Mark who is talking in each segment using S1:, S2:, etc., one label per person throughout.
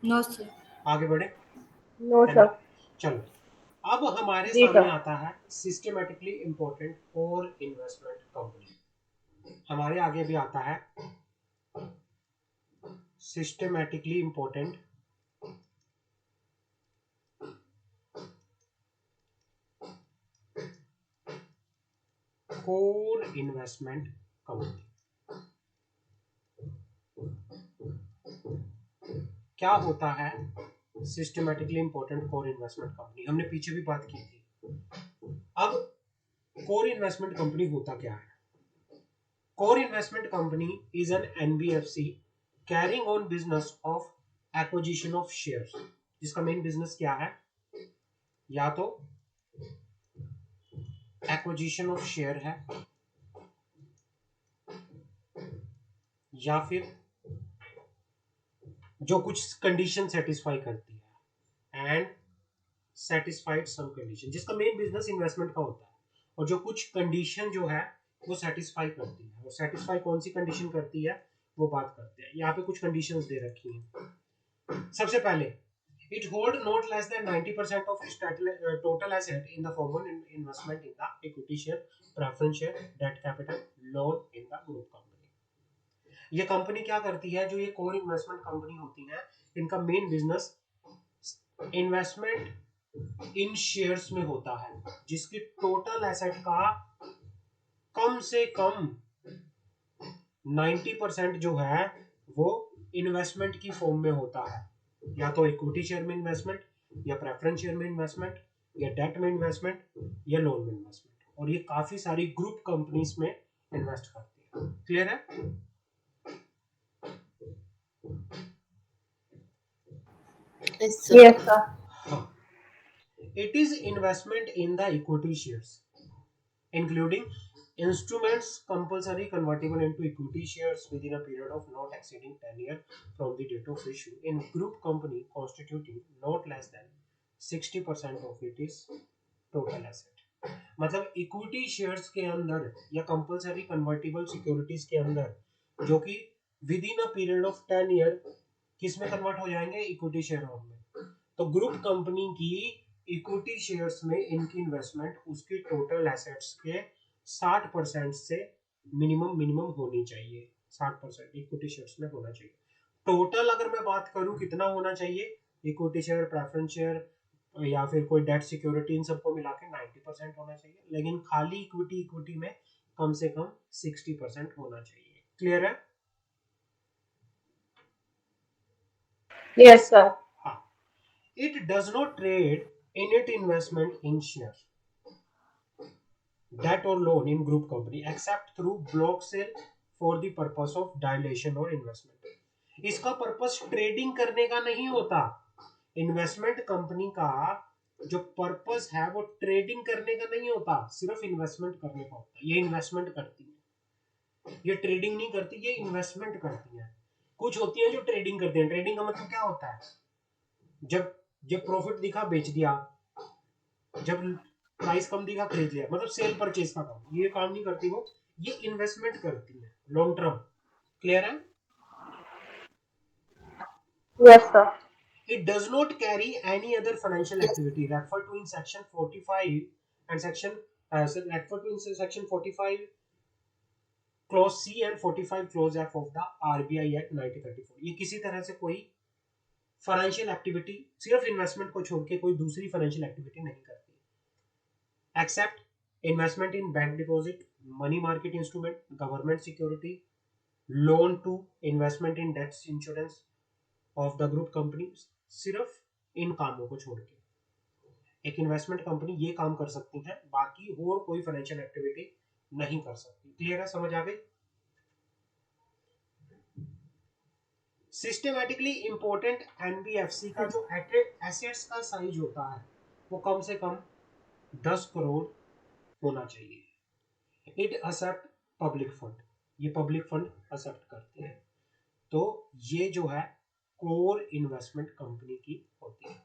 S1: No sir.
S2: आगे बढ़े,
S3: no
S2: है ना?
S3: सर।
S2: चलो, अब हमारे
S3: जी
S2: सामने
S3: सर।
S2: आता है systematically important core investment company. हमारे आगे भी आता है systematically important core investment company. क्या होता है systematically important core investment company? हमने पीछे भी बात की थी। अब कोर इन्वेस्टमेंट कंपनी होता क्या है? Core investment company is an NBFC carrying on business of acquisition of shares, जिसका मेन बिजनेस क्या है? या तो एक्विजिशन ऑफ शेयर है, या फिर जो कुछ कंडीशन सेटिस्फाई करती है एंड सेटिस्फाइड सम कंडीशन, जिसका मेन बिजनेस इन्वेस्टमेंट का होता है और जो कुछ कंडीशन जो है वो सेटिस्फाई करती है। और सेटिस्फाई कौन सी कंडीशन करती है वो बात करते हैं। यहाँ पे कुछ कंडीशंस दे रखी हैं। सबसे पहले, it hold not less than 90% of its total asset in the form of investment in the equity share, preference share, debt capital, loan in the group company। ये कंपनी क्या करती है? जो ये कोर इन्वेस्टमेंट कंपनी होती है, इनका main business investment इन shares में होता है, जिसकी टोटल एसेट का कम से कम 90% जो है वो इन्वेस्टमेंट की फॉर्म में होता है। या तो इक्विटी शेयर में इन्वेस्टमेंट, या प्रेफरेंस शेयर में इन्वेस्टमेंट, या डेट में इन्वेस्टमेंट, या लोन में इन्वेस्टमेंट। और ये काफी सारी ग्रुप कंपनीज में इन्वेस्ट करती है। क्लियर है?
S1: Yes sir.
S3: Yes sir.
S2: हाँ। It is investment in the equity shares including instruments compulsory convertible into equity shares within a period of not exceeding 10 years from the date of issue in group company constituting not less than 60% of it is total asset। मतलब equity shares के अंदर या compulsory convertible securities के अंदर जो कि with in a period of 10 year किस में कन्वर्ट हो जाएंगे? इक्विटी शेयर में। तो ग्रुप कंपनी की इक्विटी शेयर्स में इनकी इन्वेस्टमेंट उसके टोटल एसेट्स के 60% से मिनिमम मिनिमम होनी चाहिए। 60% इक्विटी शेयर्स में होना चाहिए। टोटल अगर मैं बात करूं कितना होना चाहिए? इक्विटी शेयर, प्रेफरेंस शेयर या फिर कोई डेट सिक्योरिटी, इन सबको मिला के 90% होना चाहिए। लेकिन खाली इक्विटी इक्विटी में कम से कम 60% होना चाहिए। क्लियर है?
S3: Yes sir.
S2: हाँ। It does not trade in its investment in share, debt or loan in group company except through block sale for the purpose of dilation or investment। इसका purpose trading करने का नहीं होता। Investment company का जो purpose है वो trading करने का नहीं होता, सिर्फ इन्वेस्टमेंट करने का होता है। ये इन्वेस्टमेंट करती है, ये ट्रेडिंग नहीं करती, ये इन्वेस्टमेंट करती है। कुछ होती है जो ट्रेडिंग करते हैं। ट्रेडिंग का मतलब क्या होता है? जब जब प्रॉफिट दिखा बेच दिया, जब प्राइस कम दिखा खरीद लिया, मतलब सेल परचेज का काम। ये काम नहीं करती वो, ये इन्वेस्टमेंट करती है लॉन्ग टर्म। क्लियर है?
S3: Yes sir.
S2: It does not carry any other financial activity referred to in section 45 and section referred to in section 45 clause C and 45 clause F of the RBI Act 1934। ये किसी तरह से कोई financial activity, सिर्फ investment को छोड़ के कोई दूसरी फाइनेंशियल एक्टिविटी नहीं करती, except investment in bank deposit, money market instrument, government security, loan to, investment in debts insurance of the group company. सिर्फ इन कामों को छोड़ के एक इन्वेस्टमेंट कंपनी ये काम कर सकती है, बाकी और कोई फाइनेंशियल एक्टिविटी नहीं कर सकती। क्लियर है? समझ आ गई? सिस्टमेटिकली इंपॉर्टेंट एनबीएफसी का जो एसेट्स का साइज होता है वो कम से कम 10 करोड़ होना चाहिए। इट एक्सेप्ट पब्लिक फंड, ये पब्लिक फंड एक्सेप्ट करते हैं। तो ये जो है कोर इन्वेस्टमेंट कंपनी की होती है।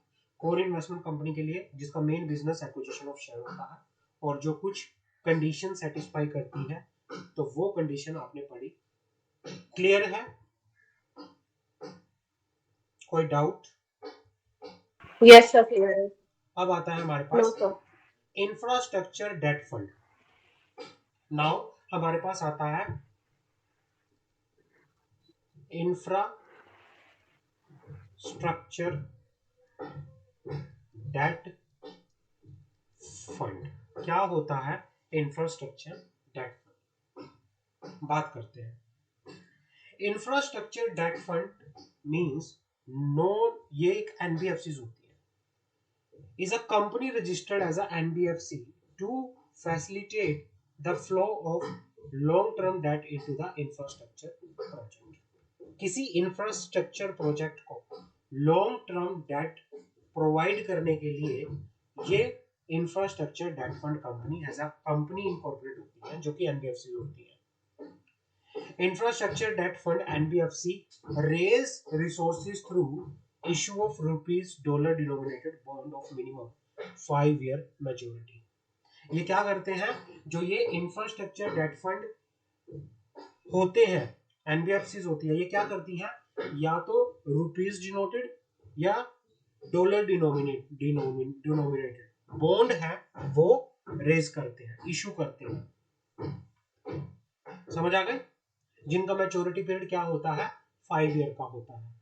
S2: कोर इन्वेस्टमेंट कंपनी के लिए जिसका main business acquisition of share होता है और जो कुछ कंडीशन सेटिस्फाई करती है, तो वो कंडीशन आपने पढ़ी। क्लियर है? कोई डाउट?
S3: Yes, sir. Clear.
S2: अब आता है हमारे
S3: No,
S2: पास
S3: sir.
S2: Infrastructure debt fund. Now हमारे पास आता है इंफ्रास्ट्रक्चर डेट फंड. क्या होता है इंफ्रास्ट्रक्चर डेट फंड? बात करते हैं. Infrastructure debt fund means no, ये एक एनबीएफसी होती है. Is a company registered as a NBFC to facilitate the flow of long term debt into the infrastructure project. किसी इंफ्रास्ट्रक्चर प्रोजेक्ट को लॉन्ग टर्म डेट प्रोवाइड करने के लिए ये infrastructure debt fund company as a company incorporate होती है, जो कि एनबीएफसी होती है. Infrastructure Debt Fund (NBFC) raise resources through issue of rupees dollar denominated bond of minimum 5-year maturity. ये क्या करते हैं? जो ये इंफ्रास्ट्रक्चर डेट फंड होते हैं, एनबीएफसी होती है, ये क्या करती हैं? या तो रुपीज डिनोटेड या डॉलर डिनोमिनेटेड बॉन्ड है वो रेज करते हैं, इशू करते हैं. समझ आ गए? जिनका मैच्योरिटी पीरियड क्या होता है? 5 ईयर का होता है.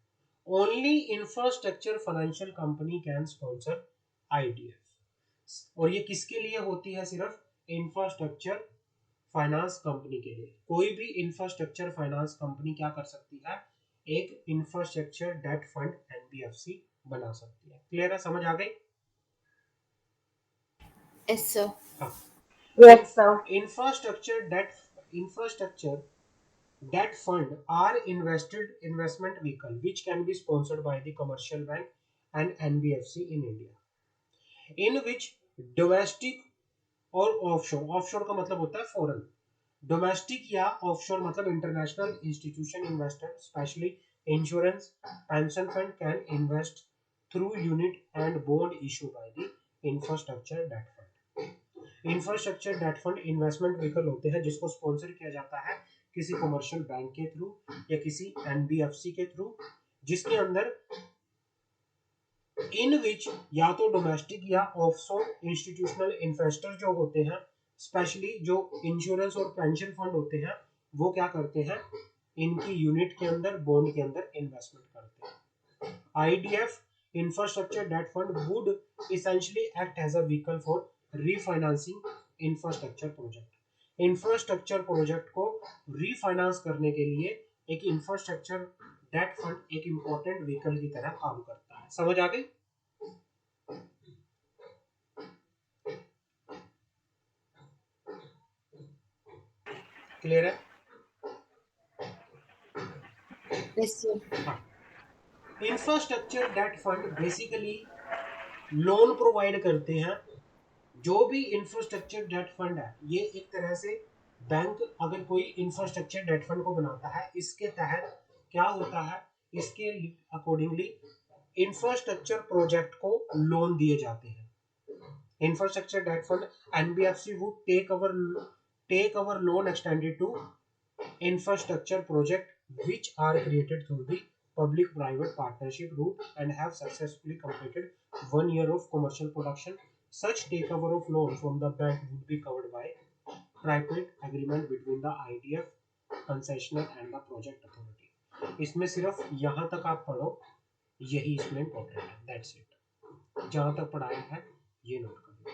S2: Only infrastructure financial company can sponsor IDF. और ये किसके लिए होती है? सिर्फ इंफ्रास्ट्रक्चर फाइनेंस कंपनी के लिए. कोई भी इंफ्रास्ट्रक्चर फाइनेंस कंपनी क्या कर सकती है? एक इंफ्रास्ट्रक्चर डेट फंड एनबीएफसी बना सकती है. क्लियर है? समझ आ गई?
S1: Yes, sir.
S2: हाँ.
S3: Yes, sir.
S2: Infrastructure debt fund are investment vehicle which can be sponsored by the commercial bank and NBFC in India, in which domestic और offshore का मतलब होता है foreign, domestic या offshore मतलब international institution investor, especially insurance, pension fund can invest through unit and bond issued by the infrastructure debt fund. Infrastructure debt fund investment vehicle होते हैं जिसको स्पॉन्सर किया जाता है किसी कमर्शियल बैंक के थ्रू या किसी एनबीएफसी के थ्रू, जिसके अंदर इन विच या तो डोमेस्टिक या ऑफशोर इंस्टीट्यूशनल इन्वेस्टर जो होते हैं, स्पेशली जो इंश्योरेंस और पेंशन फंड होते हैं, वो क्या करते हैं? इनकी यूनिट के अंदर, बॉन्ड के अंदर इन्वेस्टमेंट करते हैं. IDF infrastructure debt fund would essentially act as a vehicle for refinancing infrastructure project. Infrastructure project को रीफाइनेंस करने के लिए एक इंफ्रास्ट्रक्चर डेट फंड एक इंपॉर्टेंट व्हीकल की तरह काम करता है. समझ आ गई? क्लियर है?
S1: Yes, sir.
S2: हाँ. Infrastructure debt fund basically loan provide करते हैं. जो भी इंफ्रास्ट्रक्चर डेट फंड है, ये एक तरह से बैंक अगर कोई इंफ्रास्ट्रक्चर डेट फंड को बनाता है, इसके तहत क्या होता है? इसके अकॉर्डिंगली इंफ्रास्ट्रक्चर प्रोजेक्ट को लोन दिए जाते हैं. Infrastructure debt fund NBFC would take our loan extended to infrastructure project which are created through the public-private partnership route and have successfully completed 1 year of commercial production. Such takeover of loan from the bank would be covered by private agreement between the IDF, concessionaire and the project authority. इसमें सिर्फ यहाँ तक आप पढ़ो, यही इसमें important है. That's it. जहाँ तक पढ़ाया है ये नोट कर लो.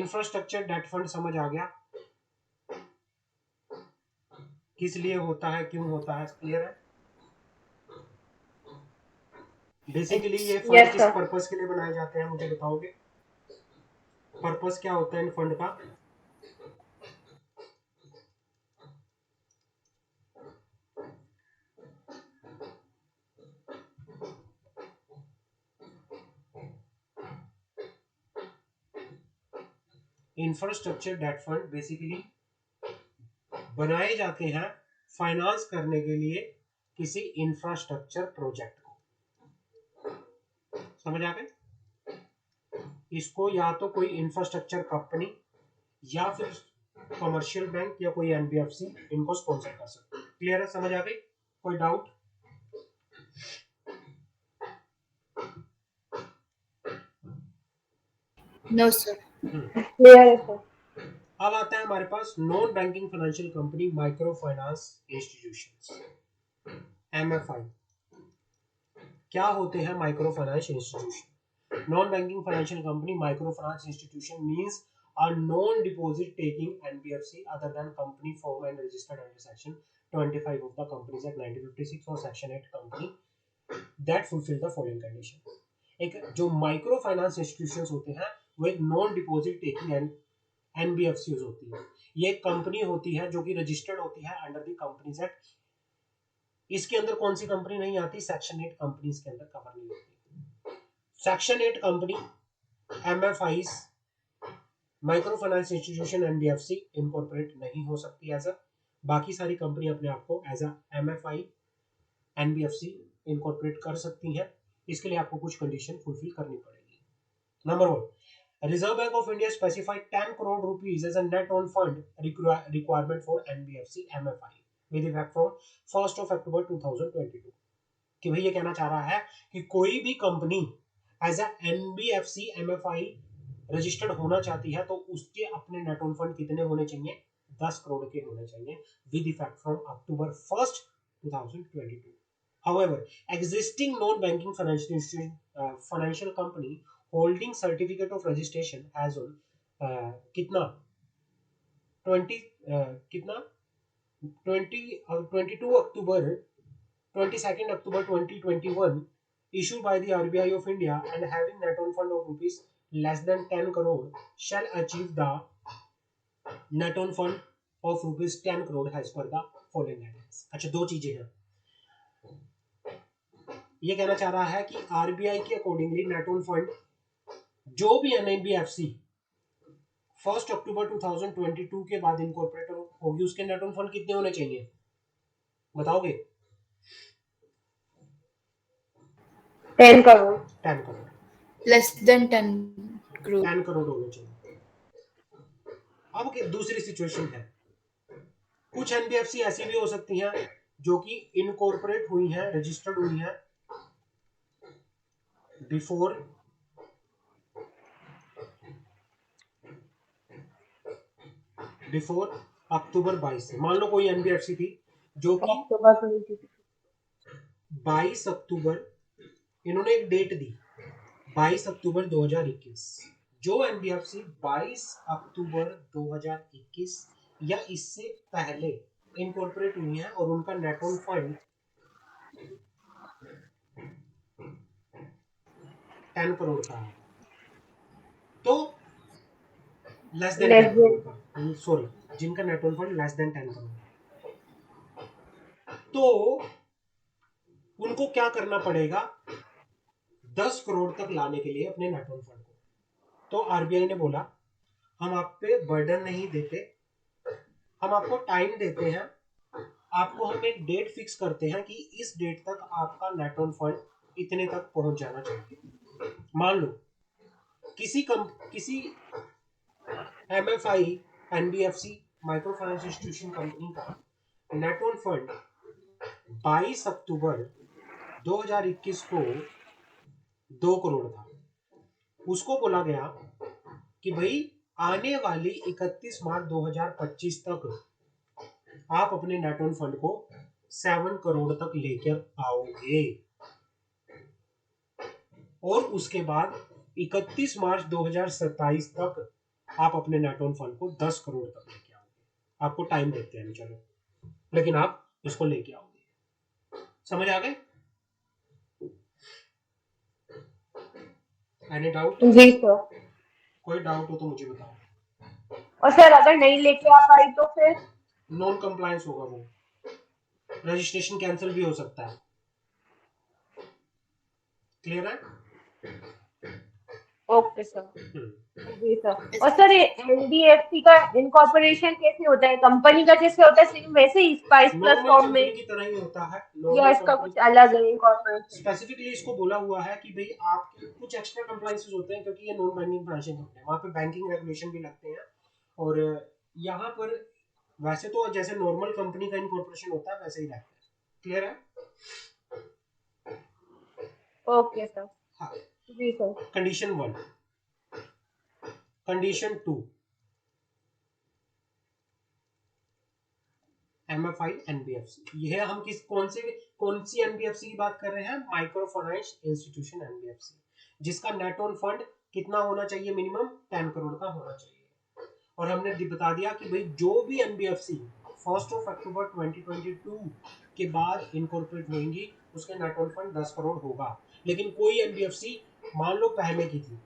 S2: इंफ्रास्ट्रक्चर डेट फंड समझ आ गया किस लिए होता है, क्यों होता है? क्लियर है? बेसिकली ये फंड
S3: Yes,
S2: किस
S3: sir.
S2: पर्पस के लिए बनाए जाते हैं, मुझे बताओगे? पर्पस क्या होता है इन फंड का? इंफ्रास्ट्रक्चर डेट फंड बेसिकली बनाए जाते हैं फाइनेंस करने के लिए किसी इंफ्रास्ट्रक्चर प्रोजेक्ट को. समझ आ गए? इसको या तो कोई इंफ्रास्ट्रक्चर कंपनी या फिर कमर्शियल बैंक या कोई एनबीएफसी इनको स्पॉन्सर कर सकते हैं. क्लियर है? समझ आ गई? कोई डाउट?
S1: No, sir.
S3: Clear है sir.
S2: अब आता है हमारे पास non banking financial company micro finance institutions, MFI। क्या होते हैं micro finance institution? Non banking financial company micro finance institution means a non deposit taking NBFC other than company form and registered under section 25 of the Companies Act 1956 or section 8 company that fulfill the following condition। एक जो micro finance institutions होते हैं वो एक non deposit taking NBFC होती है। ये एक कंपनी होती है जो कि रजिस्टर्ड होती है अंडर द कंपनीज एक्ट। इसके अंदर कौन सी कंपनी नहीं आती? सेक्शन 8 कंपनीज के अंदर कवर नहीं होती। Section 8 company, MFIs, micro finance institution, NBFC incorporate नहीं हो सकती एज अ। बाकी सारी कंपनी अपने आप को as a MFI, NBFC incorporate कर सकती हैं। इसके लिए आपको कुछ कंडीशन फुलफिल करनी पड़ेगी। Number 1, reserve bank of India specified 10 crore rupees as a net on fund requirement for NBFC MFI with effect from 1st of October 2022। कि भाई ये कहना चाह रहा है कि कोई भी company as a NBFC MFI रजिस्टर्ड होना चाहती है तो उसके अपने नेट ऑन फंड कितने होने चाहिए? 10 करोड़ के होने चाहिए with effect from October 1st 2022। However, existing non-banking financial company holding certificate of registration as on कितना 20 कितना 22 October 22nd October 2021 issued by the RBI of India and having net on fund of rupees less than 10 crore shall achieve the net on fund of rupees 10 crore as per the following guidelines। अच्छा, दो चीजें हैं। ये कहना चाह रहा है कि आरबीआई के अकॉर्डिंगली नेट ऑन फंड जो भी एनबीएफसी 1 अक्टूबर 2022 के बाद इनकॉर्पोरेट होगी उसके नेट ऑन फंड कितने होने चाहिए? बताओगे?
S3: 10 crore.
S2: 10 crore.
S1: Less than 10 crore.
S2: 10 crore होने चाहिए। अब दूसरी सिचुएशन है, कुछ एनबीएफसी ऐसी भी हो सकती हैं जो कि इनकॉर्पोरेट हुई हैं, रजिस्टर्ड हुई हैं बिफोर अक्टूबर 22 से। मान लो कोई एनबीएफसी थी जो कि
S3: October 22.
S2: 22 अक्टूबर, इन्होंने एक डेट दी 22 अक्टूबर 2021। जो एनबीएफसी 22 अक्टूबर 2021 या इससे पहले इनकॉर्पोरेट हुई हैं और उनका नेट ऑन फंड 10 करोड़ का है, तो लेस देन 10 करोड़ का, सॉरी, जिनका net on fund less than 10 crore, तो उनको क्या करना पड़ेगा? 10 करोड़ तक लाने के लिए अपने नेट ऑन फंड को। तो आरबीआई ने बोला हम आप पे बर्डन नहीं देते, हम आपको टाइम देते हैं, आपको हम एक डेट फिक्स करते हैं कि इस डेट तक आपका नेट ऑन फंड इतने तक पहुंच जाना चाहिए। मान लो किसी MFI, NBFC, micro finance institution company का नेट ऑन फंड 22 अक्टूबर 2021 को 2 करोड़ था। उसको बोला गया कि भाई आने वाली 31 मार्च 2025 तक आप अपने नेट ऑन फंड को 7 करोड़ तक लेकर आओगे और उसके बाद 31 मार्च 2027 तक आप अपने नेट ऑन फंड को 10 करोड़ तक लेके आओगे। आपको टाइम देते हैं, चलो, लेकिन आप इसको लेके आओगे। समझ आ गए? Any doubt?
S3: जी सर।
S2: कोई डाउट हो तो मुझे बताओ।
S3: और सर अगर नहीं लेके आ पाई तो फिर?
S2: नॉन कंप्लायंस होगा, वो रजिस्ट्रेशन कैंसिल भी हो सकता है। क्लियर है?
S3: Okay sir. जी सर।
S1: Yes,
S3: और सर ये एनबीएफसी का इनकॉर्पोरेशन कैसे होता है? कंपनी का जैसे होता है सेम वैसे ही spice plus
S2: normal
S3: form
S2: company
S3: में,
S2: की तरह ही होता है।
S3: या
S2: नॉर्मल
S3: इसका
S2: कंपनी
S3: कुछ अलग है इनकॉर्पोरेशन?
S2: स्पेसिफिकली इसको बोला हुआ है कि भाई आपके कुछ एक्स्ट्रा कंप्लायंसेस होते हैं क्योंकि ये नॉन बैंकिंग फाइनेंशियल कंपनी है, वहाँ पे बैंकिंग रेगुलेशन भी लगते हैं। और यहाँ पर वैसे तो जैसे नॉर्मल कंपनी का इनकॉर्पोरेशन होता है वैसे ही रहता है। क्लियर है?
S3: Okay sir.
S2: हाँ।
S3: जी sir.
S2: Condition 1, condition 2, MFI NBFC। यह हम कौन सी NBFC की बात कर रहे हैं? माइक्रो फाइनेंस इंस्टीट्यूशन NBFC, जिसका नेट ऑन फंड कितना होना चाहिए? मिनिमम 10 करोड़ का होना चाहिए। और हमने बता दिया कि भाई जो भी NBFC 1 अक्टूबर 2022 के बाद इनकॉर्पोरेट होंगी उसके नेट ऑन फंड 10 करोड़ होगा। लेकिन कोई NBFC मान लो पहले की थी,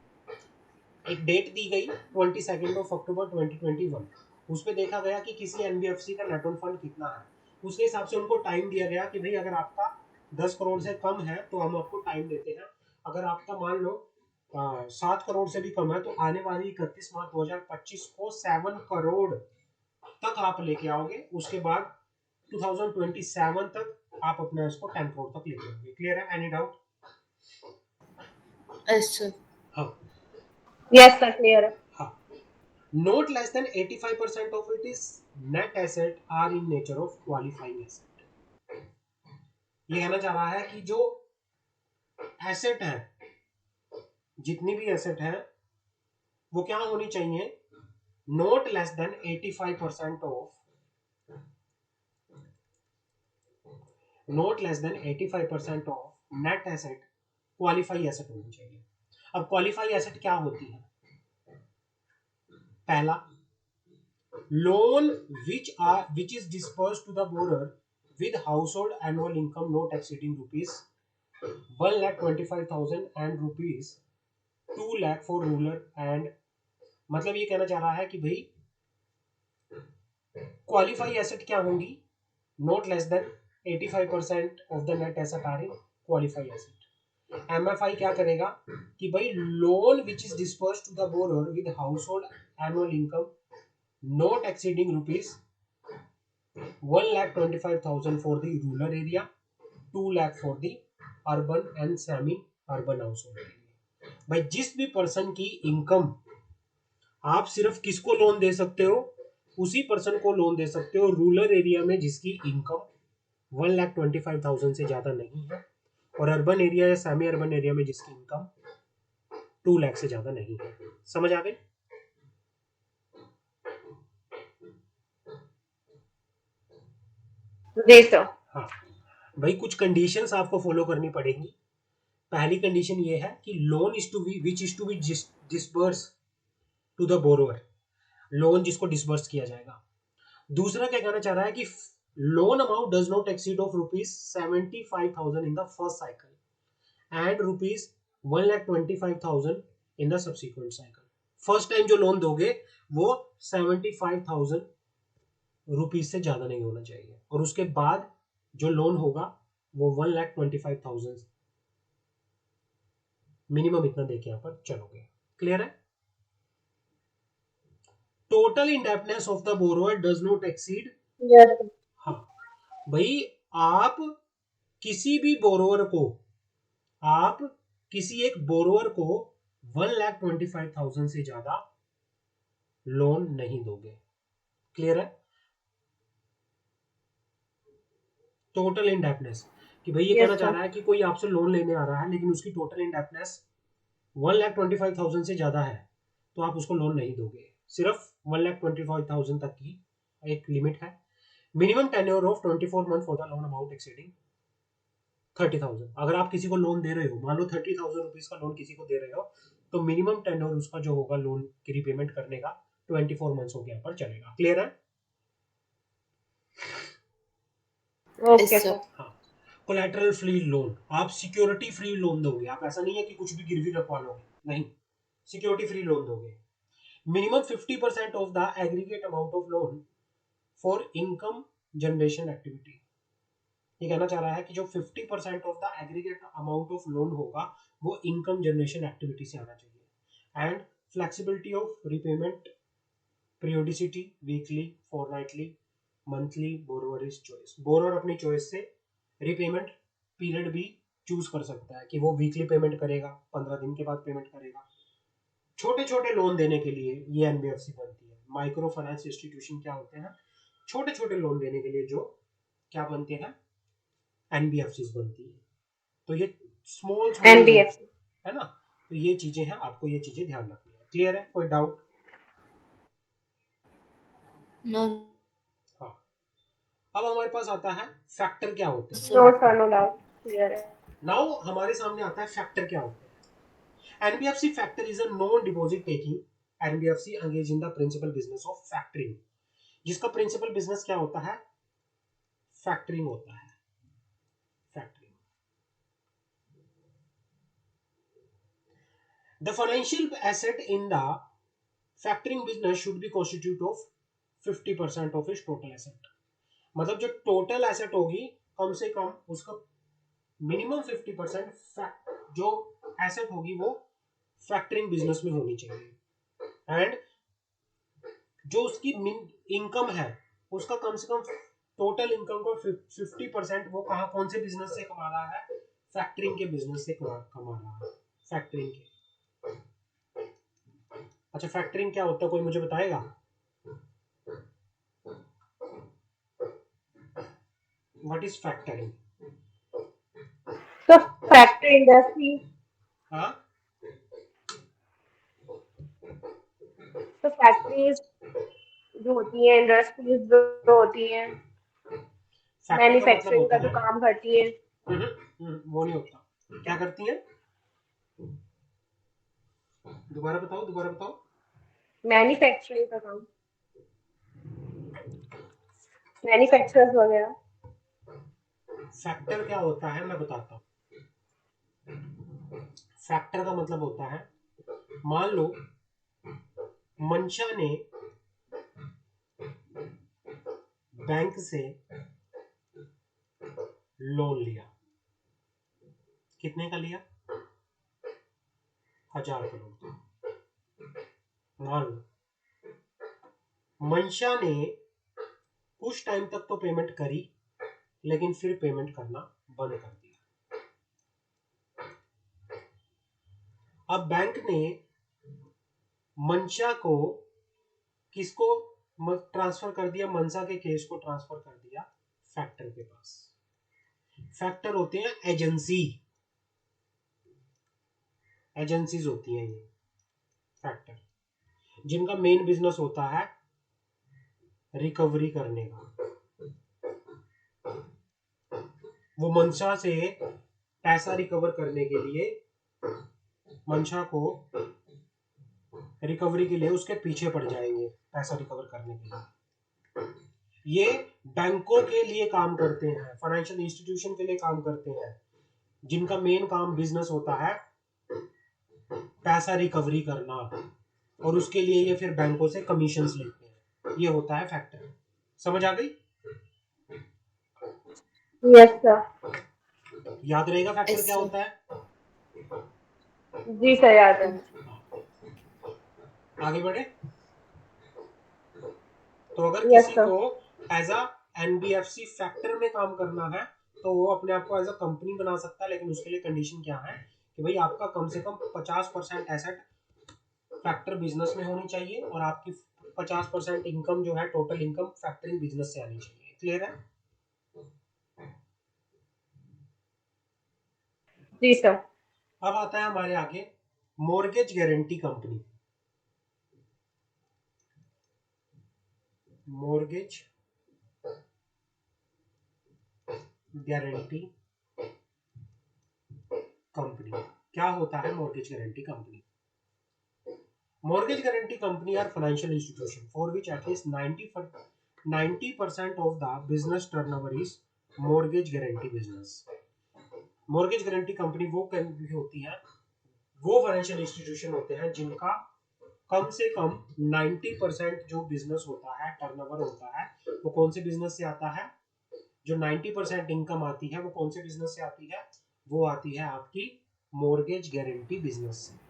S2: एक डेट दी गई 22 अक्टूबर 2021, उस पर देखा गया कि किसी NBFC का नेट ऑन फंड कितना है, उसके हिसाब से उनको टाइम दिया गया कि भाई अगर आपका 10 करोड़ से कम है तो हम आपको टाइम देते हैं, अगर आपका मान लो 7 करोड़ से भी कम है तो आने वाली 31 मार्च 2025 को 7 करोड़ तक आप लेके आओगे। उसके बाद 2027 तक आप अपना इसको 10 करोड़ तक लेके आओगे। क्लियर है? Any doubt?
S1: Yes, sir.
S2: हाँ
S3: यस सर, क्लियर है।
S2: हाँ। Not less than 85% of it is net asset are in nature of qualifying asset। ये कहना चाह रहा है कि जो एसेट है, जितनी भी एसेट है वो क्या होनी चाहिए? Not less than 85% of net asset qualify asset होनी चाहिए। अब क्वालिफाई एसेट क्या होती है? पहला, loan which is disbursed to the borrower with household annual income not exceeding rupees 1,25,000 and rupees 2 lakh for rural and, मतलब ये कहना चाह रहा है कि भाई क्वालिफाई एसेट क्या होंगी? Not less than 85% of the net asset are in qualify asset. MFI क्या करेगा कि भाई loan which is dispersed to the borrower with household annual income not exceeding rupees 1,25,000 for the rural area, 2 lakh for the urban and semi urban household area। भाई जिस भी person की income, आप सिर्फ किसको लोन दे सकते हो? उसी पर्सन को लोन दे सकते हो रूरल एरिया में जिसकी इनकम 1,25,000 से ज्यादा नहीं है, और अर्बन एरिया या सेमी अर्बन एरिया में जिसकी इनकम 2 लाख से ज्यादा नहीं है। समझ आ गई?
S3: जी सर।
S2: हाँ भाई, कुछ कंडीशंस आपको फॉलो करनी पड़ेंगी। पहली कंडीशन ये है कि loan is to be which is to be disburse to the borrower, loan जिसको डिसबर्स किया जाएगा। दूसरा क्या कहना चाह रहा है कि loan amount does not exceed of rupees 75,000 in the first cycle and rupees 1,25,000 in the subsequent cycle. First time जो लोन दोगे वो 75,000 रुपीज से ज्यादा नहीं होना चाहिए, और उसके बाद जो लोन होगा वो 1,25,000 मिनिमम इतना देके यहाँ पर चलोगे। क्लियर है? Total indebtedness of the borrower does not exceed.
S3: Yes.
S2: हाँ भाई, आप किसी एक बोरोवर को 1,25,000 से ज्यादा लोन नहीं दोगे। क्लियर है? टोटल इंडेप्टनेस, कि भाई ये
S3: Yes,
S2: कहना चाह
S3: sir.
S2: रहा है कि कोई आपसे लोन लेने आ रहा है लेकिन उसकी टोटल इंडेप्टनेस 1,25,000 से ज्यादा है तो आप उसको लोन नहीं दोगे। सिर्फ 1,25,000 तक की एक लिमिट है। Minimum tenure of 24 month for the loan amount exceeding 30,000। अगर आप किसी को लोन दे रहे हो, मान लो 30,000 रुपीज का लोन किसी को दे रहे हो, तो मिनिमम टेन्योर उसका जो होगा लोन की रिपेमेंट करने का 24 मंथ्स हो गया पर चलेगा। क्लियर है?
S3: Okay
S1: Yes,
S3: sir.
S1: sir.
S2: हाँ। कोलैटरल फ्री लोन, आप सिक्योरिटी फ्री लोन दोगे। आप ऐसा नहीं है कि कुछ भी गिरवी रखवा लोगे, नहीं, सिक्योरिटी फ्री लोन दोगे। Minimum 50% of the aggregate amount of loan for income generation activity. ये कहना चाह रहा है कि जो 50% of the aggregate amount of loan होगा वो इनकम जनरेशन एक्टिविटी से आना चाहिए। And flexibility of repayment periodicity, weekly, fortnightly, monthly, borrower is choice. Borrower अपनी चॉइस से रिपेमेंट पीरियड भी चूज कर सकता है कि वो वीकली पेमेंट करेगा, 15 दिन के बाद पेमेंट करेगा। छोटे छोटे लोन देने के लिए ये एनबीएफसी बनती है। माइक्रो फाइनेंस इंस्टीट्यूशन क्या होते हैं? छोटे छोटे लोन देने के लिए जो क्या बनते हैं? एनबीएफसी बनती है। तो ये स्मॉल
S3: एनबीएफसी
S2: है ना, तो ये चीजें हैं, आपको ये चीजें ध्यान रखनी है। क्लियर है? कोई डाउट?
S1: No,
S2: हाँ, अब हमारे पास आता है फैक्टर क्या होते हैं।
S3: No sir, no doubt, clear है।
S2: नाउ हमारे सामने आता है फैक्टर क्या होते हैं। NBFC factor is a non deposit taking NBFC engage in the principal business of factoring, जिसका प्रिंसिपल बिजनेस क्या होता है, फैक्टरिंग होता है। Factoring, the financial asset in the factoring business should be constitute of 50% of इस total asset. मतलब जो total asset होगी कम से कम उसका मिनिमम 50% जो एसेट होगी वो फैक्टरिंग बिजनेस में होनी चाहिए। एंड जो उसकी इनकम है उसका कम से कम टोटल इनकम को 50% वो कहा कौन से बिजनेस से कमा रहा है, फैक्टरिंग के बिजनेस से कमा रहा है। फैक्टरिंग के, अच्छा फैक्टरिंग क्या होता है कोई मुझे बताएगा? What is factoring?
S3: तो फैक्ट्री इंडस्ट्री,
S2: हाँ,
S3: तो फैक्ट्रीज जो होती हैं, इंडस्ट्रीज जो होती हैं,
S2: फैक्टर का मतलब
S3: मैन्युफैक्चरिंग
S2: होता
S3: का जो
S2: है
S3: काम करती है,
S2: वो नहीं होता। क्या करती है, दोबारा बताओ, दोबारा बताओ।
S3: मैन्युफैक्चरिंग का काम, मैन्युफैक्चरर्स वगैरह।
S2: फैक्टर क्या होता है मैं बताता हूँ। फैक्टर का मतलब होता है, मान लो मंशा ने बैंक से लोन लिया, कितने का लिया, 1000 करोड़ का। मान लो मंशा ने कुछ टाइम तक तो पेमेंट करी लेकिन फिर पेमेंट करना बंद कर दिया। अब बैंक ने मंशा को किसको ट्रांसफर कर दिया, मंशा के केस को ट्रांसफर कर दिया फैक्टर के पास। फैक्टर होते हैं एजेंसी, एजेंसीज होती हैं ये फैक्टर, जिनका मेन बिजनेस होता है रिकवरी करने का। वो मंशा से पैसा रिकवर करने के लिए, मंशा को रिकवरी के लिए उसके पीछे पड़ जाएंगे पैसा रिकवर करने के लिए। ये बैंकों के लिए काम करते हैं, फाइनेंशियल इंस्टीट्यूशन के लिए काम करते हैं, जिनका मेन काम बिजनेस होता है पैसा रिकवरी करना, और उसके लिए ये फिर बैंकों से कमीशंस लेते हैं। ये होता है फैक्टर। समझ आ गई?
S3: Yes sir.
S2: याद रहेगा फैक्टर
S1: yes,
S2: क्या
S1: sir.
S2: होता है?
S3: जी सर, याद है।
S2: आगे बढ़े। तो अगर
S3: यस
S2: किसी
S3: सर।
S2: को एज अ एनबीएफसी फैक्टर में काम करना है तो वो अपने आप को एज अ कंपनी बना सकता है, लेकिन उसके लिए कंडीशन क्या है कि भाई आपका कम से कम 50% एसेट फैक्टर बिजनेस में होनी चाहिए और आपकी 50% इनकम जो है टोटल इनकम फैक्टरिंग बिजनेस से आनी चाहिए। क्लियर है?
S3: जी सर।
S2: अब आता है हमारे आगे mortgage guarantee company. Mortgage guarantee company क्या होता है? Mortgage guarantee company, mortgage guarantee company are financial institution for which at least 90% of the business turnover is mortgage guarantee business। mortgage guarantee company वो होती है, वो फाइनेंशियल इंस्टीट्यूशन होते हैं जिनका कम से कम 90% जो बिजनेस होता है, टर्नओवर होता है, वो कौन से बिजनेस से आता है? जो 90% इनकम आती है वो कौन से बिजनेस से आती है? वो आती है आपकी mortgage guarantee बिजनेस से।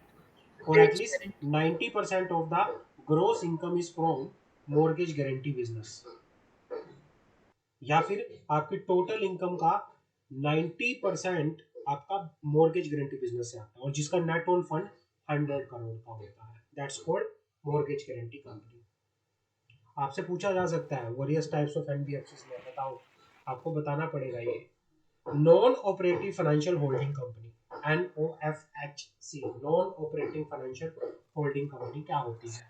S2: और at least 90% of the gross income is from mortgage guarantee business, या फिर आपकी टोटल इनकम का 90% आपका मॉर्गेज गारंटी बिजनेस से आता है, और जिसका नेट ओन फंड 100 करोड़ का होता है। That's called mortgage guarantee company. आपसे पूछा जा सकता है वेरियस टाइप्स ऑफ एनबीएफसी में, बताओ, आपको बताना पड़ेगा ये। Non operative financial holding company, NOFHC, non operating financial holding company क्या होती है?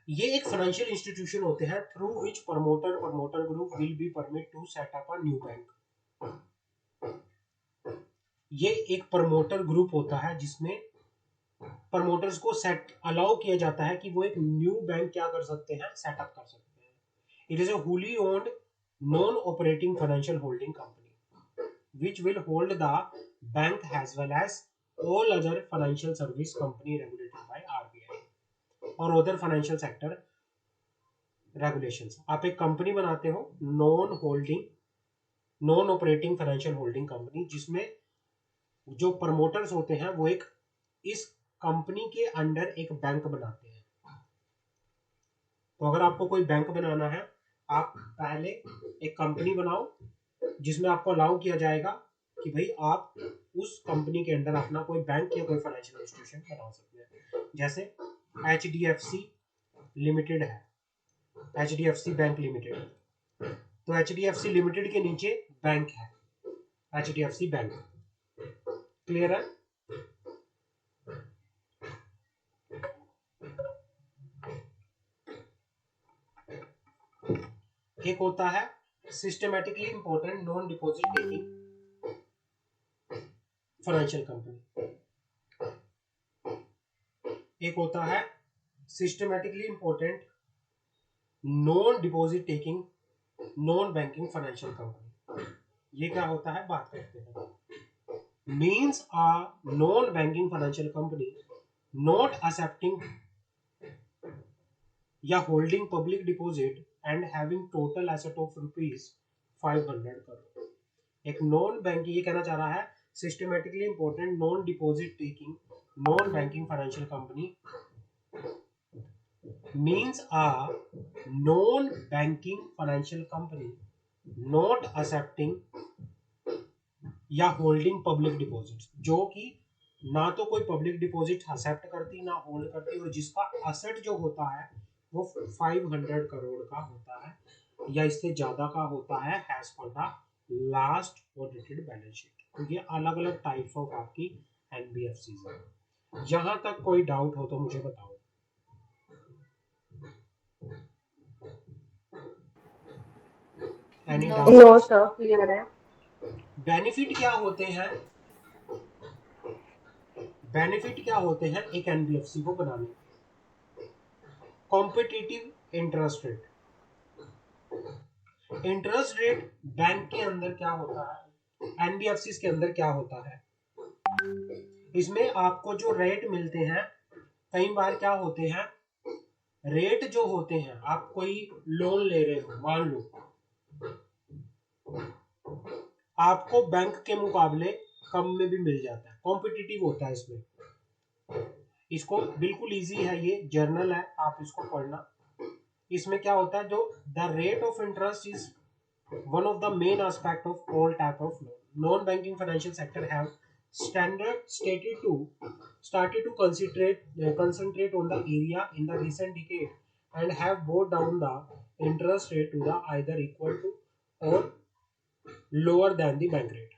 S2: ये एक फाइनेंशियल इंस्टीट्यूशन होते हैं through which promoter group will be permit to set up a new bank. ये एक प्रमोटर ग्रुप होता है जिसमें प्रमोटर्स को सेट अलाउ किया जाता है कि वो एक न्यू बैंक क्या कर सकते हैं, सेटअप कर सकते हैं। It is a wholly owned non operating financial holding company which will hold the bank as well as all other financial service company regulated by RBI और other financial sector regulations। आप एक company बनाते हो non operating financial holding company, जिसमें जो promoters होते हैं वो एक इस कंपनी के अंडर एक बैंक बनाते हैं। तो अगर आपको कोई बैंक बनाना है, आप पहले एक कंपनी बनाओ जिसमें आपको अलाउ किया जाएगा कि भाई आप उस कंपनी के अंदर अपना कोई बैंक या कोई फाइनेंशियल इंस्टीट्यूशन बना सकते हैं। जैसे HDFC लिमिटेड है, HDFC बैंक लिमिटेड, तो HDFC लिमिटेड के नीचे बैंक है HDFC बैंक। क्लियर है? एक होता है systematically important non deposit taking financial company, एक होता है systematically important non deposit taking non banking financial company. ये क्या होता है, बात करते हैं। Means a non banking financial company not accepting या holding public deposit and having total asset of ₹500 crore. एक नॉन बैंकिंग, ये कहना चाह रहा है systematically important non deposit taking non banking financial company means a non-banking financial company not accepting या holding public deposit, जो कि ना तो कोई पब्लिक डिपॉजिट एक्सेप्ट करती ना होल्ड करती, और जिसका असेट जो होता है वो 500 करोड़ का होता है या इससे ज्यादा का होता है as per the last audited balance sheet. तो ये अलग अलग टाइप्स ऑफ आपकी एनबीएफसीज है। जहां तक कोई डाउट हो तो मुझे बताओ। Any
S1: No.
S2: Doubt?
S3: No sir, clear है।
S2: बेनिफिट क्या होते हैं, बेनिफिट क्या होते हैं एक एनबीएफसी को बनाने? Competitive interest rate. Interest rate bank के अंदर क्या होता है, एनबीएफसी के अंदर क्या होता है, इसमें आपको जो रेट मिलते हैं, कई बार क्या होते हैं, रेट जो होते हैं, आप कोई लोन ले रहे हो, मान लो आपको बैंक के मुकाबले कम में भी मिल जाता है, कॉम्पिटिटिव होता है इसमें। इसको बिल्कुल इजी है, ये जर्नल है, आप इसको पढ़ना। इसमें क्या होता है, जो the rate of interest is one of the main aspect of all type of loan. Non banking financial sector have started to concentrate on the area in the recent decade and have brought down the interest rate to the either equal to or lower than the bank rate।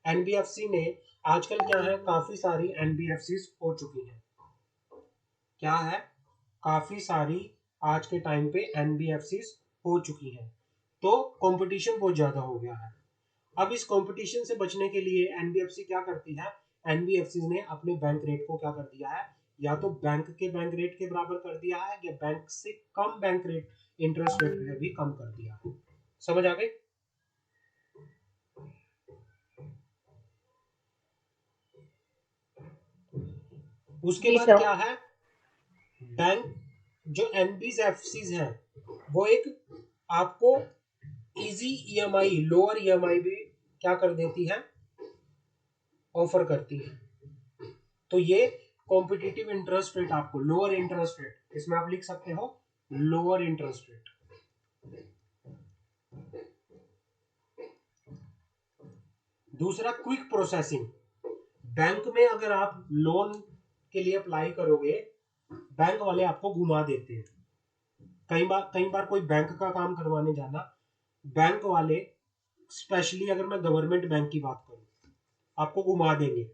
S2: NBFC ने आजकल क्या है, काफी सारी NBFC हो चुकी हैं, क्या है, काफी सारी आज के टाइम पे एनबीएफसी हो चुकी हैं, तो कंपटीशन बहुत ज्यादा हो गया है। अब इस कंपटीशन से बचने के लिए एनबीएफसी क्या करती है, एनबीएफसी ने अपने बैंक रेट को क्या कर दिया है, या तो बैंक रेट के बराबर कर दिया है या बैंक से कम बैंक रेट इंटरेस्ट रेट में भी कम कर दिया है। समझ आ गई? उसके
S3: जी
S2: बाद
S3: सर।
S2: क्या है, बैंक जो एनबीएफसीज हैं वो एक आपको इजी ईएमआई, लोअर ईएमआई भी क्या कर देती है, ऑफर करती है। तो ये कॉम्पिटिटिव इंटरेस्ट रेट, आपको लोअर इंटरेस्ट रेट, इसमें आप लिख सकते हो लोअर इंटरेस्ट रेट। दूसरा क्विक प्रोसेसिंग। बैंक में अगर आप लोन के लिए अप्लाई करोगे, बैंक वाले आपको घुमा देते हैं। कई बार कोई बैंक का काम करवाने जाना, बैंक वाले, स्पेशली अगर मैं गवर्नमेंट बैंक की बात करूं, आपको घुमा देंगे।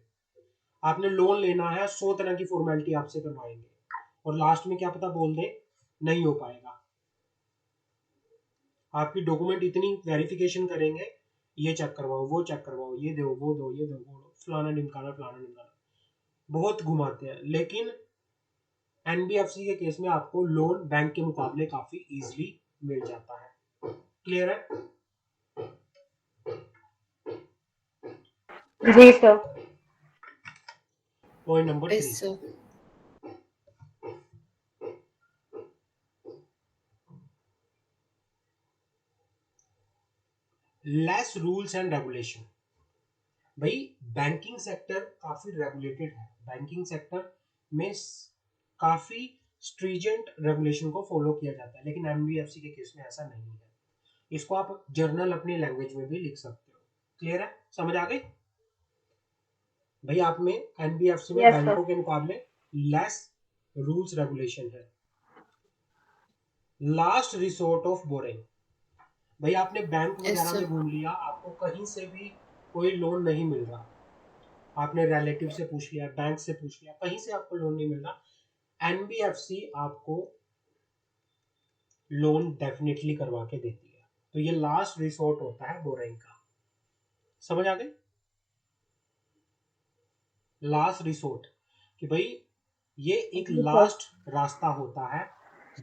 S2: आपने लोन लेना है, 100 तरह की फॉर्मेलिटी आपसे करवाएंगे और लास्ट में क्या पता बोल दे नहीं हो पाएगा। आपकी डॉक्यूमेंट इतनी वेरिफिकेशन करेंगे, ये चेक करवाओ, वो चेक करवाओ, ये दो, वो दो, ये दो, वो दो, फलाना ढिमकाना, बहुत घुमाते हैं। लेकिन एनबीएफसी के केस में आपको लोन बैंक के मुकाबले काफी इजीली मिल जाता है। क्लियर है?
S3: जी sir.
S2: Point number 3,
S1: Yes, sir.
S2: Less rules and regulation. भाई बैंकिंग सेक्टर काफी रेगुलेटेड है, बैंकिंग सेक्टर में काफी स्ट्रीजेंट रेगुलेशन को फॉलो किया जाता है, लेकिन एनबीएफसी के केस में ऐसा नहीं है। इसको आप जर्नल अपनी लैंग्वेज में भी लिख सकते हो। क्लियर है? समझ आ गई? भाई आप में एनबीएफसी में
S3: Yes,
S2: बैंकों
S3: sir.
S2: के मुकाबले लेस रूल्स रेगुलेशन है। Last resort of boring. भाई आपने बैंक
S1: Yes,
S2: वगैरह में
S1: sir.
S2: घूम लिया, आपको कहीं से भी कोई लोन नहीं मिल रहा, आपने रिलेटिव से पूछ लिया, बैंक से पूछ लिया, कहीं से आपको लोन नहीं मिल रहा, एनबीएफसी आपको लोन डेफिनेटली करवा के देती है। तो ये लास्ट रिसोर्ट होता है बोरिंग का। समझ आ गई? लास्ट रिसोर्ट कि भाई ये एक
S3: जी सर।
S2: लास्ट रास्ता होता है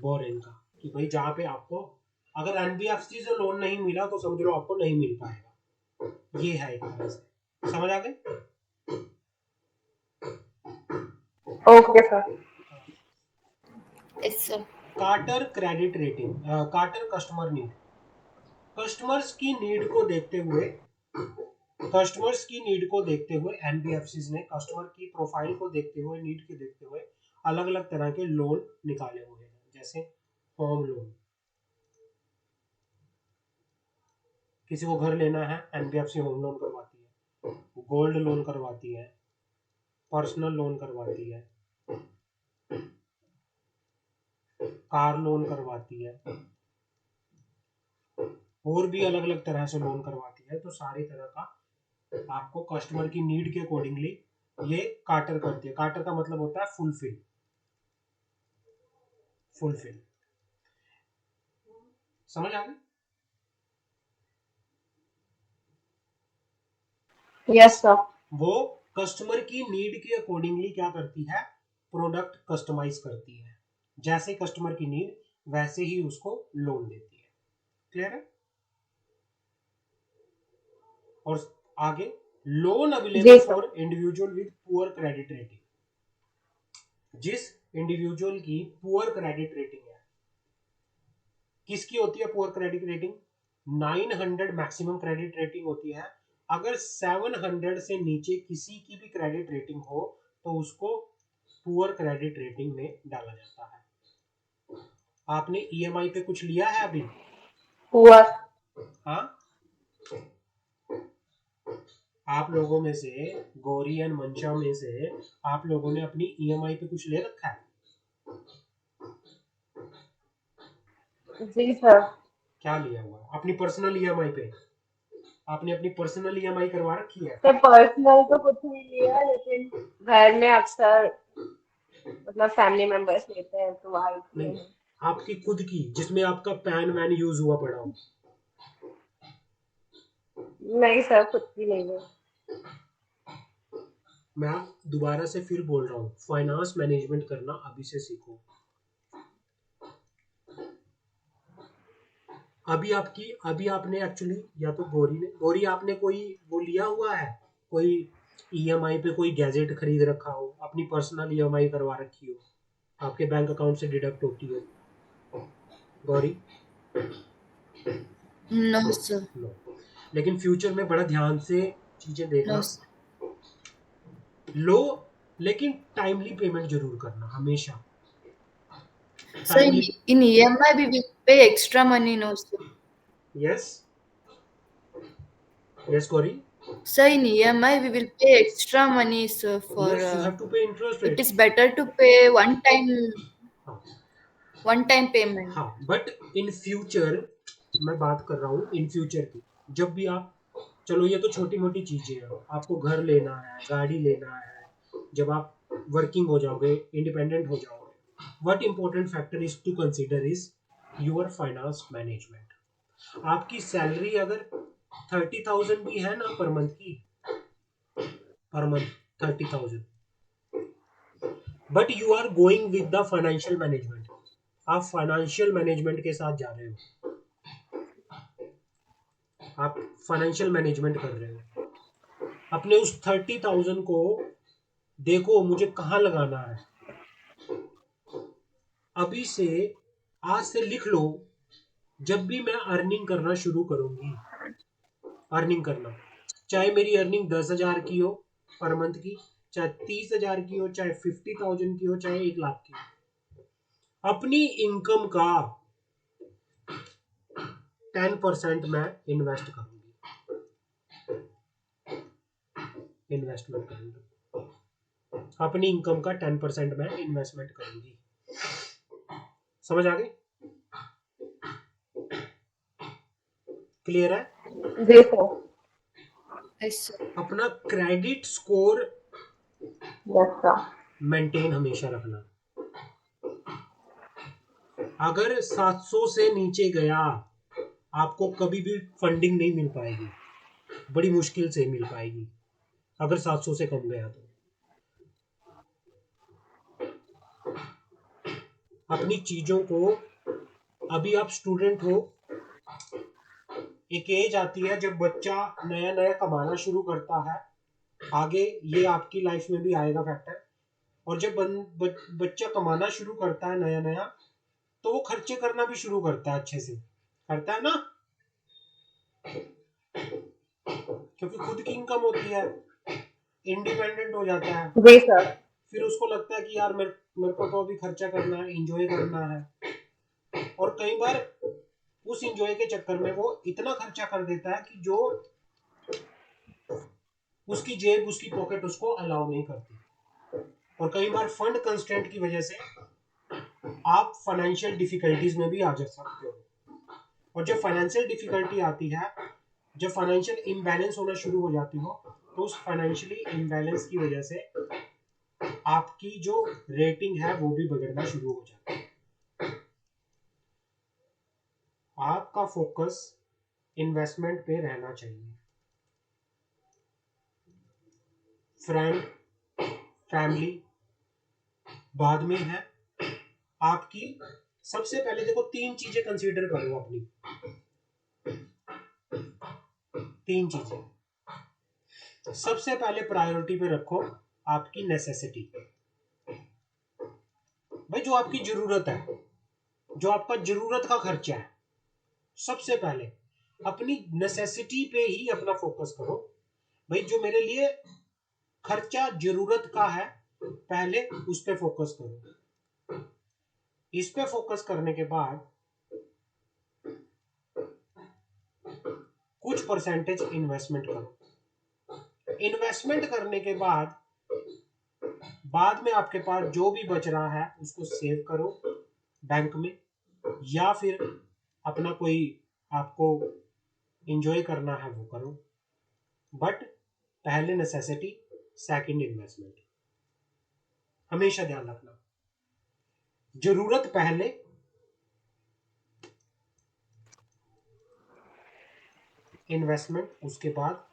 S2: बोरिंग का, कि भाई जहां पे आपको अगर एनबीएफसी से लोन नहीं मिला तो समझ लो आपको नहीं मिल पाएगा। ये है एक तरह से। समझ आ गई?
S3: Okay sir.
S1: Yes, sir.
S2: Cater credit rating, cater customer need. Customers की नीड को देखते हुए एनबीएफसी ने कस्टमर की प्रोफाइल को देखते हुए, नीड के देखते हुए अलग अलग तरह के लोन निकाले हुए हैं। जैसे होम लोन, किसी को घर लेना है एनबीएफसी होम लोन करवाती है, गोल्ड लोन करवाती है, पर्सनल लोन करवाती है, कार लोन करवाती है, और भी अलग अलग तरह से लोन करवाती है। तो सारी तरह का आपको कस्टमर की नीड के अकॉर्डिंगली ये कार्टर करती है। कार्टर का मतलब होता है फुलफिल। समझ आ गई?
S3: Yes sir.
S2: वो कस्टमर की नीड के अकॉर्डिंगली क्या करती है? प्रोडक्ट कस्टमाइज करती है। जैसे कस्टमर की नीड वैसे ही उसको लोन देती है। क्लियर है? और आगे, लोन
S3: जी
S2: available
S3: sir.
S2: For individual with poor credit rating. जिस इंडिविजुअल की पुअर क्रेडिट रेटिंग है, किसकी होती है poor credit rating? 900 maximum credit rating होती है। अगर 700 से नीचे किसी की भी क्रेडिट रेटिंग हो तो उसको पुअर क्रेडिट रेटिंग में डाला जाता है। आपने ईएमआई पे कुछ लिया है अभी?
S3: पुअर।
S2: हाँ, आप लोगों में से, गौरी एंड मंशा में से आप लोगों ने अपनी ईएमआई पे कुछ ले रखा है?
S3: जी सर।
S2: क्या लिया हुआ है अपनी पर्सनल ईएमआई पे? आपने अपनी पर्सनल ईएमआई करवा रखी है?
S3: सर पर्सनल तो कुछ नहीं लिया, लेकिन घर में अक्सर मतलब फैमिली मेंबर्स लेते हैं तो वही लिए
S2: नहीं,
S3: हैं।
S2: आपकी खुद की, जिसमें आपका पैन वैन यूज हुआ पड़ा हो?
S3: नहीं सर, खुद की नहीं है।
S2: मैं दोबारा से फिर बोल रहा हूँ, फाइनेंस मैनेजमेंट करना अभी से सीखो। अभी आपने एक्चुअली, या तो गौरी आपने कोई वो लिया हुआ है, कोई ईएमआई पे कोई गैजेट खरीद रखा हो, अपनी पर्सनल ईएमआई करवा रखी हो, आपके बैंक अकाउंट से डिडक्ट होती हो? गौरी?
S1: No, sir.
S2: नो। लेकिन फ्यूचर में बड़ा ध्यान से चीजें
S1: No,
S2: देखना।
S1: sir.
S2: लो, लेकिन टाइमली पेमेंट जरूर करना हमेशा।
S1: So
S2: timely.
S1: in EMI we will pay extra money, no, sir.
S2: Yes, yes Gauri.
S1: So in EMI we will pay extra money, sir, for
S2: yes, you have to pay interest
S1: it
S2: rate.
S1: is better to pay
S2: हाँ,
S1: one time payment.
S2: हाँ, but in future, मैं बात कर रहा हूँ in future की, जब भी आप, चलो ये तो छोटी मोटी चीजें हैं, आपको घर लेना है, गाड़ी लेना है, जब आप वर्किंग हो जाओगे, इंडिपेंडेंट हो जाओगे, What important factor is to consider is your finance management. आपकी सैलरी अगर 30,000 भी है ना पर मंथ की, per month 30,000, but you are going with the financial management, आप फाइनेंशियल मैनेजमेंट के साथ जा रहे हो, आप फाइनेंशियल मैनेजमेंट कर रहे हो, अपने उस 30,000 को देखो मुझे कहाँ लगाना है, अभी से आज से लिख लो, जब भी मैं अर्निंग करना शुरू करूंगी, अर्निंग करना, चाहे मेरी अर्निंग 10,000 की हो पर मंथ की, चाहे 30,000 की हो, चाहे 50,000 की हो, चाहे 1,00,000 की हो, अपनी इनकम का 10% मैं इन्वेस्ट करूंगी, इन्वेस्टमेंट करूंगी, अपनी इनकम का 10% मैं इन्वेस्टमेंट करूंगी। समझ आ गई? क्लियर है?
S3: जी सर।
S1: Yes, sir.
S2: अपना credit score
S3: yes sir.
S2: Maintain हमेशा रखना। अगर 700 से नीचे गया आपको कभी भी फंडिंग नहीं मिल पाएगी, बड़ी मुश्किल से मिल पाएगी अगर 700 से कम गया तो। अपनी चीजों को, अभी आप स्टूडेंट हो, एक एज आती है जब बच्चा नया नया कमाना शुरू करता है, आगे ये आपकी लाइफ में भी आएगा फैक्टर, और जब बच्चा कमाना शुरू करता है नया नया, तो वो खर्चे करना भी शुरू करता है, अच्छे से करता है ना, क्योंकि खुद की इनकम होती है, इंडिपेंडेंट हो जाता है।
S3: जी सर।
S2: फिर उसको लगता है कि यार मेरे को तो अभी खर्चा करना है, इंजॉय करना है, और कई बार उस इंजॉय के चक्कर में वो इतना खर्चा कर देता है कि जो उसकी जेब, उसकी पॉकेट उसको अलाउ नहीं करती, और कई बार फंड कंस्ट्रेंट की वजह से आप फाइनेंशियल डिफिकल्टीज में भी आ जा सकते हो, और जब फाइनेंशियल डिफिकल्टी आती है, जब फाइनेंशियल इम्बैलेंस होना शुरू हो जाती हो, तो उस फाइनेंशियली इम्बैलेंस की वजह से आपकी जो रेटिंग है वो भी बिगड़ना शुरू हो जाती है। आपका फोकस इन्वेस्टमेंट पे रहना चाहिए। फ्रेंड, फैमिली बाद में है, आपकी सबसे पहले देखो 3 चीजें कंसीडर करो, अपनी 3 चीजें सबसे पहले प्रायोरिटी पे रखो। आपकी नेसेसिटी, भाई जो आपकी जरूरत है, जो आपका जरूरत का खर्चा है, सबसे पहले अपनी नेसेसिटी पे ही अपना फोकस करो। भाई जो मेरे लिए खर्चा जरूरत का है, पहले उस पे फोकस करो। इस पे फोकस करने के बाद कुछ परसेंटेज इन्वेस्टमेंट करो। इन्वेस्टमेंट करने के बाद में आपके पास जो भी बच रहा है उसको सेव करो बैंक में, या फिर अपना कोई आपको एंजॉय करना है वो करो, बट पहले नेसेसिटी, सेकंड इन्वेस्टमेंट। हमेशा ध्यान रखना, जरूरत पहले, इन्वेस्टमेंट उसके बाद,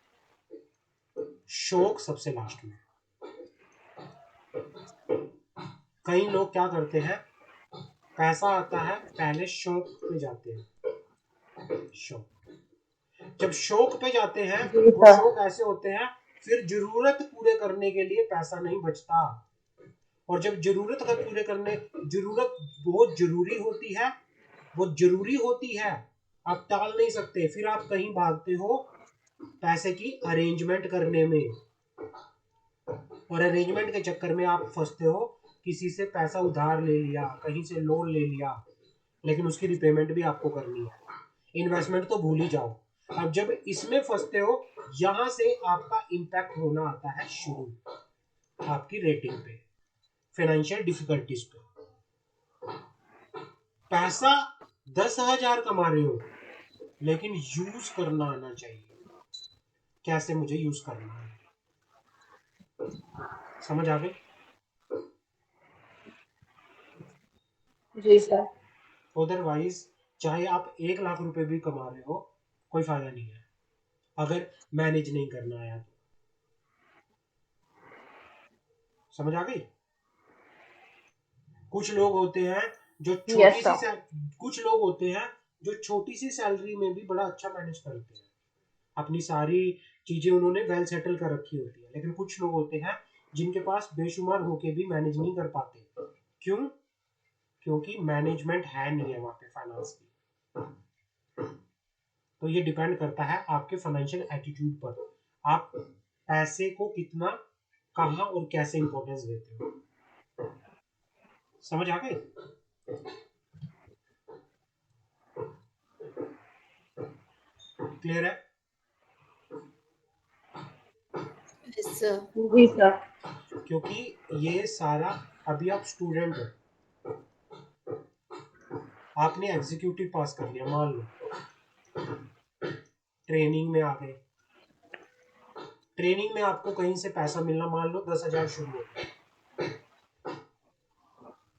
S2: शौक सबसे लास्ट में। कई लोग क्या करते हैं, पैसा आता है पहले शौक पे जाते हैं। शौक, जब शौक पे जाते हैं
S3: जी
S2: वो
S3: सर।
S2: शौक ऐसे होते हैं, फिर जरूरत पूरे करने के लिए पैसा नहीं बचता, और जब जरूरत का पूरे करने, जरूरत बहुत जरूरी होती है, वो जरूरी होती है, आप टाल नहीं सकते, फिर आप कहीं भागते हो पैसे की अरेंजमेंट करने में, और अरेंजमेंट के चक्कर में आप फंसते हो, किसी से पैसा उधार ले लिया, कहीं से लोन ले लिया, लेकिन उसकी रिपेमेंट भी आपको करनी है। इन्वेस्टमेंट तो भूल ही जाओ। अब जब इसमें फंसते हो, यहां से आपका इंपैक्ट होना आता है शुरू, आपकी रेटिंग पे, फाइनेंशियल डिफिकल्टीज पे। पैसा 10,000 कमा रहे हो, लेकिन यूज करना आना चाहिए, कैसे मुझे यूज करना है। समझ आ गई?
S3: जी सर।
S2: अदरवाइज चाहे आप 1 लाख रुपए भी कमा रहे हो, कोई फायदा नहीं है अगर मैनेज नहीं करना आया तो। समझ आ गई? कुछ लोग होते हैं जो
S3: यस सर।
S2: कुछ लोग होते हैं जो छोटी सी सैलरी में भी बड़ा अच्छा मैनेज करते हैं, अपनी सारी चीजें उन्होंने वेल सेटल कर रखी होती है। लेकिन कुछ लोग होते हैं जिनके पास बेशुमार होके भी मैनेज नहीं कर पाते। क्यों? क्योंकि मैनेजमेंट है नहीं है वहां पे फाइनेंस की। तो ये डिपेंड करता है आपके फाइनेंशियल एटीट्यूड पर, आप पैसे को कितना, कहाँ और कैसे इंपॉर्टेंस देते हो। समझ आ गई? क्लियर है?
S1: Yes, sir.
S3: जी सर।
S2: क्योंकि ये सारा, अभी आप स्टूडेंट हो, आपने एग्जीक्यूटिव पास कर लिया मान लो, ट्रेनिंग में आ गए, ट्रेनिंग में आपको कहीं से पैसा मिलना, मान लो 10,000 शुरू हो।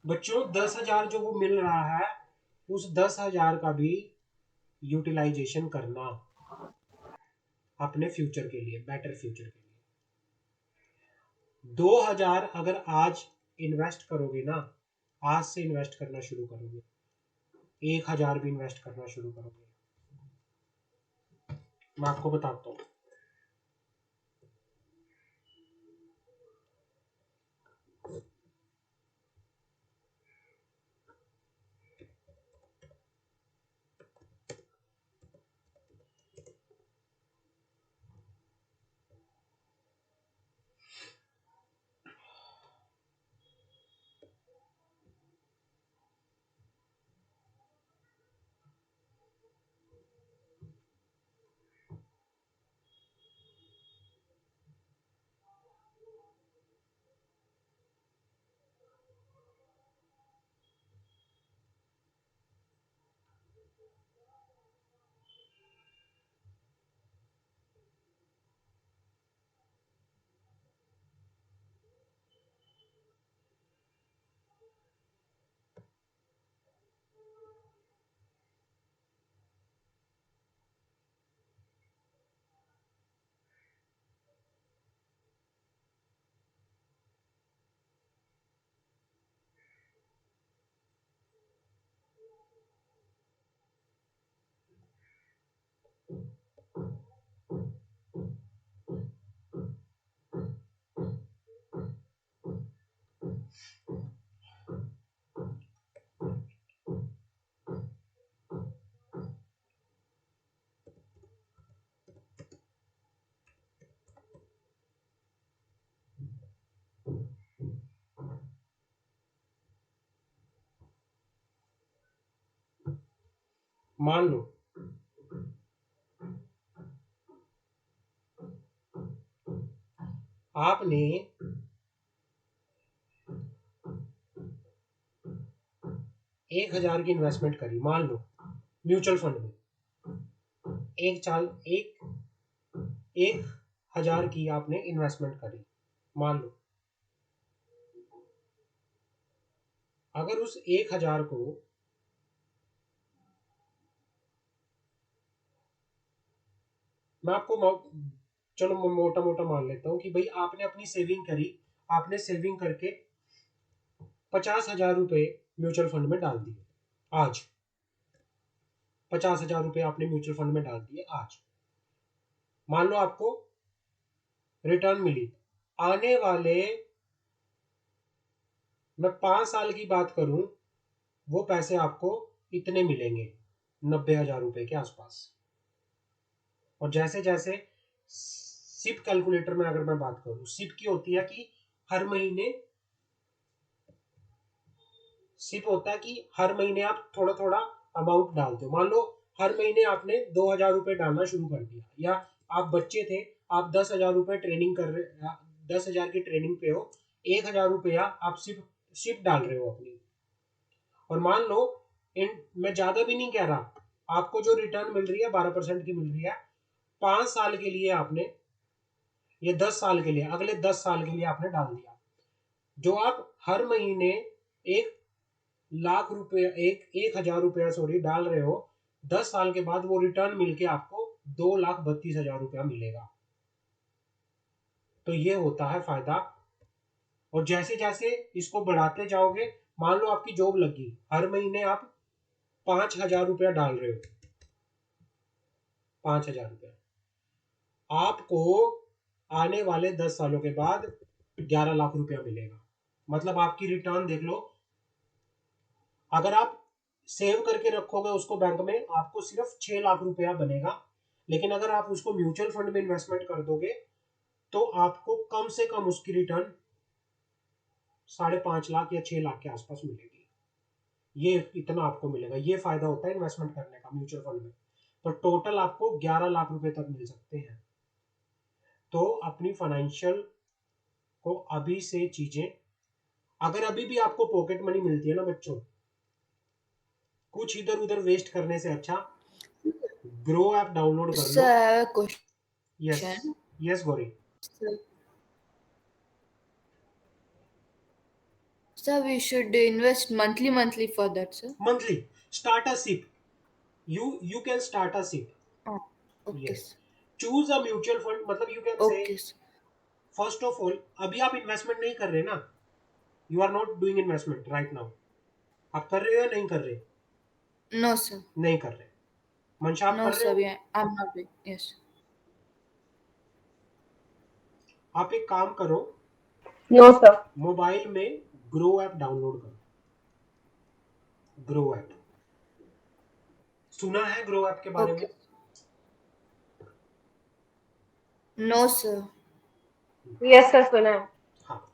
S2: बच्चों 10,000 जो वो मिल रहा है, उस 10,000 का भी यूटिलाइजेशन करना अपने फ्यूचर के लिए, बेटर फ्यूचर के लिए। 2,000 अगर आज इन्वेस्ट करोगे ना, आज से इन्वेस्ट करना शुरू करोगे, 1,000 भी इन्वेस्ट करना शुरू करोगे, मैं आपको बताता हूँ। मान लो आपने 1,000 की इन्वेस्टमेंट करी, मान लो म्यूचुअल फंड में, एक 1,000 की आपने इन्वेस्टमेंट करी, मान लो। अगर उस 1,000 को मैं आपको चलो मैं मोटा मोटा मान लेता हूँ कि भाई आपने अपनी सेविंग करी, आपने सेविंग करके 50,000 रुपए म्यूचुअल फंड में डाल दिए आज, 50,000 रुपए आपने म्यूचुअल फंड में डाल दिए आज। मान लो आपको रिटर्न मिली, आने वाले, मैं 5 साल की बात करूं, वो पैसे आपको इतने मिलेंगे, 90,000 रुपए के आसपास। और जैसे जैसे सिप कैलकुलेटर में अगर मैं बात करूं, सिप की होती है कि हर महीने, सिप होता है कि हर महीने आप थोड़ा थोड़ा अमाउंट डालते हो। मान लो हर महीने आपने 2,000 रुपए डालना शुरू कर दिया, या आप बच्चे थे, आप 10,000 रुपए ट्रेनिंग कर रहे, 10,000 की ट्रेनिंग पे हो, 1,000 रुपया आप सिप सिप डाल रहे हो अपनी। और मान लो, मैं ज्यादा भी नहीं कह रहा, आपको जो रिटर्न मिल रही है 12% की मिल रही है, 5 साल के लिए आपने, ये 10 साल के लिए, अगले 10 साल के लिए आपने डाल दिया, जो आप हर महीने एक लाख रुपए 1,000 रुपया डाल रहे हो, 10 साल के बाद वो रिटर्न मिलके आपको 2,32,000 रुपया मिलेगा। तो ये होता है फायदा। और जैसे जैसे इसको बढ़ाते जाओगे, मान लो आपकी जॉब लगी, हर महीने आप 5,000 रुपया डाल रहे हो, 5,000 रुपया, आपको आने वाले 10 सालों के बाद 11 लाख रुपया मिलेगा। मतलब आपकी रिटर्न देख लो, अगर आप सेव करके रखोगे उसको बैंक में, आपको सिर्फ 6 लाख रुपया बनेगा। लेकिन अगर आप उसको म्यूचुअल फंड में इन्वेस्टमेंट कर दोगे तो आपको कम से कम उसकी रिटर्न 5.5 लाख या 6 लाख के आसपास मिलेगी। ये इतना आपको मिलेगा। ये फायदा होता है इन्वेस्टमेंट करने का म्यूचुअल फंड में। तो टोटल आपको 11 लाख रुपए तक मिल सकते हैं। तो अपनी फाइनेंशियल को अभी से चीजें, अगर अभी भी आपको पॉकेट मनी मिलती है ना बच्चों, कुछ इधर उधर वेस्ट करने से अच्छा ग्रो ऐप डाउनलोड कर
S1: Sir,
S2: लो।
S1: I have a question.
S2: Yes yes Gauri.
S1: Sir, sir, we should invest monthly for that, sir.
S2: Monthly start a SIP, you can start a SIP.
S1: Oh, okay,
S2: Yes.
S1: sir.
S2: Choose a mutual fund, मतलब you can say
S1: Okay, sir.
S2: first of all, अभी आप investment नहीं कर रहे ना, you are not doing investment right now. आप कर रहे हो या नहीं कर रहे?
S1: No, sir.
S2: नहीं कर रहे। मंशा आप
S1: No,
S2: कर रहे
S1: sir.
S2: हो?
S1: I'm not doing. Yes.
S2: आप एक काम करो,
S3: नो सर।
S2: मोबाइल में ग्रो ऐप डाउनलोड करो। ग्रो ऐप सुना है ग्रो ऐप के बारे
S1: Okay.
S2: में?
S1: No, sir.
S3: यस सर, सुना है।
S2: हाँ,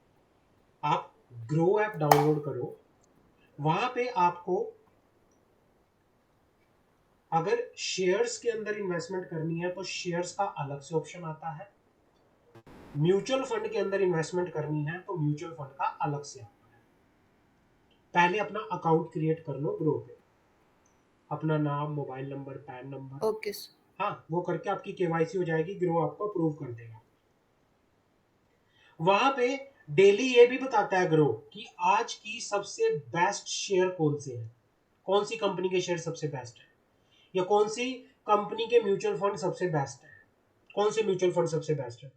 S2: आप ग्रो ऐप डाउनलोड करो। वहां पे आपको अगर शेयर्स के अंदर इन्वेस्टमेंट करनी है तो शेयर्स का अलग से ऑप्शन आता है। म्यूचुअल फंड के अंदर इन्वेस्टमेंट करनी है तो म्यूचुअल फंड का अलग से आता है। पहले अपना अकाउंट क्रिएट कर लो ग्रो पे, अपना नाम, mobile number, pan number,
S1: Okay, sir.
S2: हाँ वो करके आपकी केवाईसी हो जाएगी, ग्रो आपको अप्रूव कर देगा। वहां पे डेली ये भी बताता है ग्रो कि आज की सबसे बेस्ट शेयर कौन से हैं, कौन सी कंपनी के शेयर सबसे बेस्ट है, या कौन सी कंपनी के म्यूचुअल फंड सबसे बेस्ट है, कौन से म्यूचुअल फंड सबसे बेस्ट है।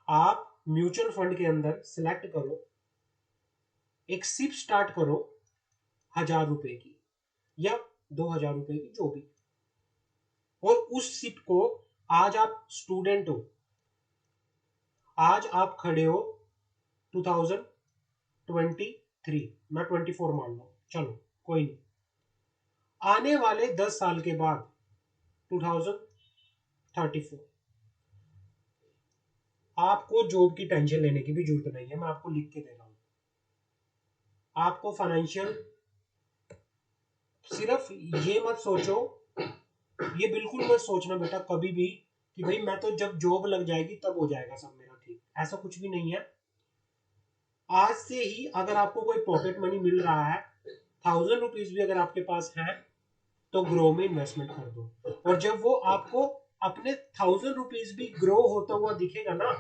S2: आप म्यूचुअल फंड के अंदर सिलेक्ट करो, एक सिप स्टार्ट करो 1,000 रुपए की या 2,000 रुपए की, जो भी, और उस सिप को, आज आप स्टूडेंट हो, आज आप खड़े हो 2023, मैं 24 मान लो, चलो कोई नहीं, आने वाले 10 साल के बाद 2034 आपको जॉब की टेंशन लेने की भी जरूरत नहीं है। मैं आपको लिख के दे रहा हूं। आपको फाइनेंशियल, सिर्फ ये मत सोचो, ये बिल्कुल मत सोचना बेटा कभी भी कि भाई मैं तो जब जॉब लग जाएगी तब हो जाएगा सब मेरा ठीक, ऐसा कुछ भी नहीं है। आज से ही अगर आपको कोई पॉकेट मनी मिल रहा है, 1,000 रुपीज भी अगर आपके पास है, तो ग्रो में इन्वेस्टमेंट कर दो। और जब वो आपको अपने 1,000 रुपीज भी ग्रो होता हुआ दिखेगा ना,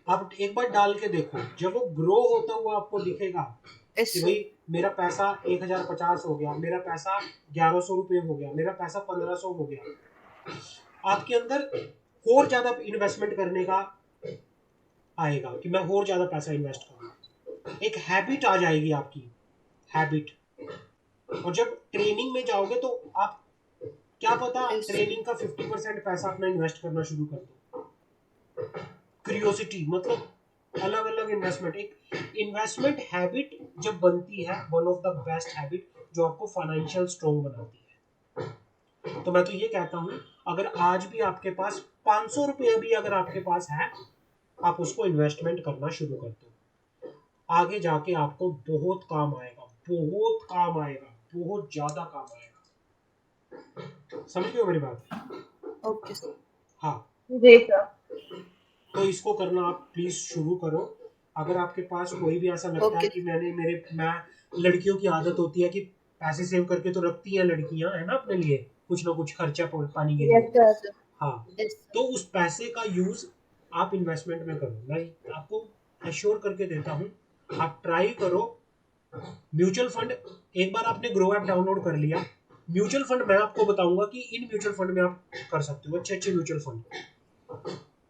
S2: आप एक बार डाल के देखो, जब वो ग्रो होता हुआ आपको दिखेगा
S1: Yes,
S2: कि
S1: sir.
S2: भाई मेरा पैसा 1,050 हो गया, मेरा पैसा 1,100 रुपये हो गया, मेरा पैसा 1,500 हो गया, आपके अंदर और ज्यादा इन्वेस्टमेंट करने का आएगा कि मैं और ज्यादा पैसा इन्वेस्ट करूँ। एक हैबिट आ जाएगी आपकी, हैबिट। और जब ट्रेनिंग में जाओगे तो आप, क्या पता
S1: Yes, sir.
S2: ट्रेनिंग का 50% पैसा अपना इन्वेस्ट करना शुरू कर दो। क्यूरियोसिटी, मतलब अलग अलग इन्वेस्टमेंट, एक इन्वेस्टमेंट हैबिट जब बनती है, one of the best habit जो आपको फाइनेंशियल स्ट्रॉन्ग बनाती है। तो मैं तो ये कहता हूँ, अगर आज भी आपके पास 500 रुपया भी अगर आपके पास है, आप उसको इन्वेस्टमेंट करना शुरू कर दो। आगे जाके आपको बहुत काम आएगा, बहुत काम आएगा, बहुत ज्यादा काम आएगा। समझ गए मेरी बात?
S1: Okay, sir.
S2: हाँ,
S3: जी सर।
S2: तो इसको करना आप प्लीज शुरू करो। अगर आपके पास कोई भी ऐसा लगता है
S1: Okay.
S2: कि मैं लड़कियों की आदत होती है कि पैसे सेव करके तो रखती हैं लड़कियां, है ना, अपने लिए कुछ ना कुछ खर्चा पानी के
S3: यस
S2: लिए,
S3: सर।
S1: Sir.
S2: हाँ,
S1: Yes, sir.
S2: तो उस पैसे का यूज आप इन्वेस्टमेंट में करो। मैं आपको एश्योर करके देता हूँ, आप ट्राई करो। म्यूचुअल फंड, एक बार आपने ग्रो ऐप डाउनलोड कर लिया, म्यूचुअल फंड मैं आपको बताऊंगा कि इन म्यूचुअल फंड में आप कर सकते हो, अच्छे अच्छे म्यूचुअल फंड,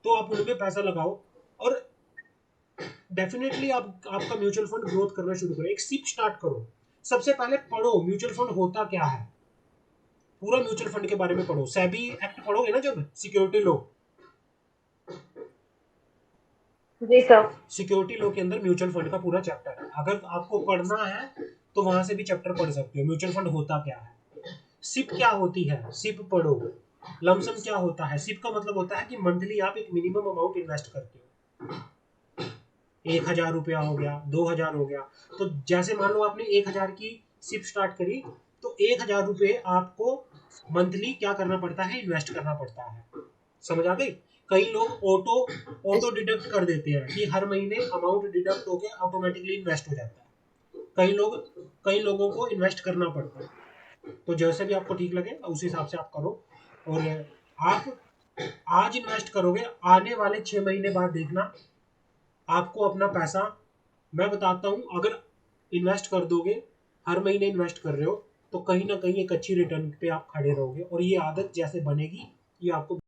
S2: तो आप उनमें पैसा लगाओ और डेफिनेटली आपका म्यूचुअल फंड ग्रोथ करना शुरू करो। एक सिप स्टार्ट करो, सबसे पहले पढ़ो म्यूचुअल फंड होता क्या है, पूरा म्यूचुअल फंड के बारे में पढ़ो। सेबी एक्ट पढ़ोगे ना जब, सिक्योरिटी लॉ,
S3: जी सर।
S2: सिक्योरिटी लॉ के अंदर म्यूचुअल फंड का पूरा चैप्टर है, अगर आपको पढ़ना है तो वहां से भी चैप्टर पढ़ सकते हो। म्यूचुअल फंड होता क्या है, सिप क्या होती है, सिप पढ़ो। लमसम क्या होता है, सिप का मतलब होता है कि मंथली आप एक मिनिमम अमाउंट इन्वेस्ट करते हो, 1,000 रुपया हो गया, 2,000 हो गया, तो जैसे मान लो आपने 1,000 की सिप स्टार्ट करी, तो 1,000 रुपये आपको मंथली क्या करना पड़ता है, इन्वेस्ट करना पड़ता है। समझ आ गई? कई लोग ऑटो डिडक्ट कर देते हैं कि हर महीने अमाउंट डिडक्ट होके ऑटोमेटिकली इन्वेस्ट हो जाता है। कई लोगों को इन्वेस्ट करना पड़ता है। तो जैसे भी आपको ठीक लगे उस हिसाब से आप करो। और आप आज इन्वेस्ट करोगे, आने वाले 6 महीने बाद देखना आपको अपना पैसा, मैं बताता हूँ, अगर इन्वेस्ट कर दोगे, हर महीने इन्वेस्ट कर रहे हो, तो कहीं ना कहीं एक अच्छी रिटर्न पे आप खड़े रहोगे, और ये आदत जैसे बनेगी ये आपको